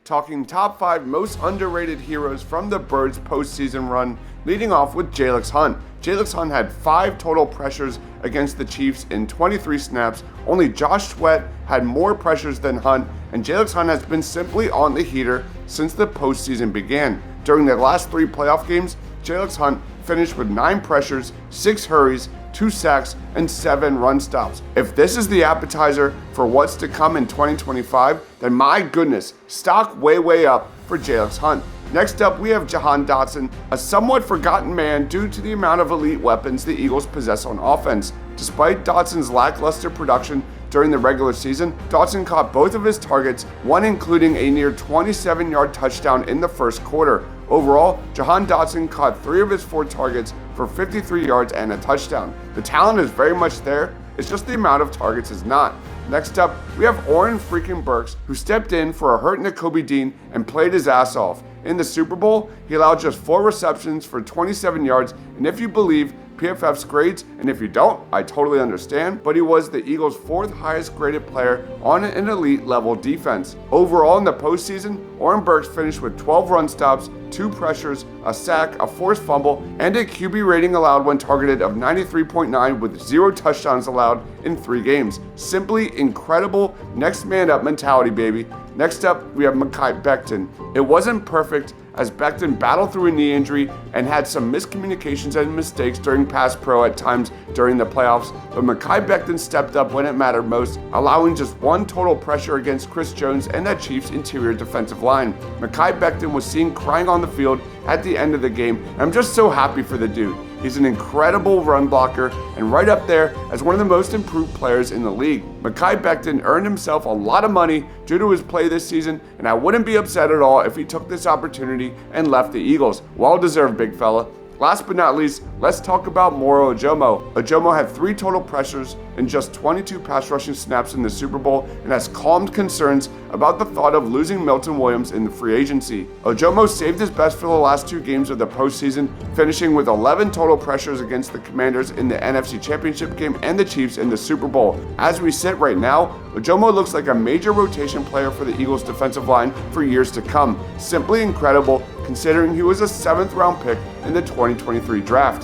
talking top 5 most underrated heroes from the Birds postseason run, leading off with Jalyx Hunt. Jalyx Hunt had 5 total pressures against the Chiefs in 23 snaps. Only Josh Sweat had more pressures than Hunt, and Jalyx Hunt has been simply on the heater since the postseason began. During the last 3 playoff games, Jalyx Hunt finished with 9 pressures, 6 hurries, 2 sacks, and 7 run stops. If this is the appetizer for what's to come in 2025, then my goodness, stock way up for Jalyx Hunt. Next up, we have Jahan Dotson, a somewhat forgotten man due to the amount of elite weapons the Eagles possess on offense. Despite Dotson's lackluster production during the regular season, Dotson caught both of his targets, one including a near 27-yard touchdown in the first quarter. Overall, Jahan Dotson caught 3 of his 4 targets for 53 yards and a touchdown. The talent is very much there, it's just the amount of targets is not. Next up, we have Oren freaking Burks, who stepped in for a hurt Nakobe Dean and played his ass off. In the Super Bowl, he allowed just 4 receptions for 27 yards, and if you believe PFF's grades, and if you don't, I totally understand, but he was the Eagles' 4th highest graded player on an elite level defense. Overall in the postseason, Oren Burks finished with 12 run stops, 2 pressures, a sack, a forced fumble, and a QB rating allowed when targeted of 93.9 with 0 touchdowns allowed in 3 games. Simply incredible next man up mentality, baby. Next up, we have Mekhi Becton. It wasn't perfect as Becton battled through a knee injury and had some miscommunications and mistakes during pass pro at times during the playoffs, but Mekhi Becton stepped up when it mattered most, allowing just 1 total pressure against Chris Jones and that Chiefs interior defensive line. Mekhi Becton was seen crying on the field at the end of the game, and I'm just so happy for the dude. He's an incredible run blocker and right up there as one of the most improved players in the league. Mekhi Becton earned himself a lot of money due to his play this season, and I wouldn't be upset at all if he took this opportunity and left the Eagles. Well deserved, big fella. Last but not least, let's talk about Moro Ojomo. Ojomo had 3 total pressures and just 22 pass rushing snaps in the Super Bowl and has calmed concerns about the thought of losing Milton Williams in the free agency. Ojomo saved his best for the last 2 games of the postseason, finishing with 11 total pressures against the Commanders in the NFC Championship game and the Chiefs in the Super Bowl. As we sit right now, Ojomo looks like a major rotation player for the Eagles defensive line for years to come. Simply incredible considering he was a 7th round pick in the 2023 draft.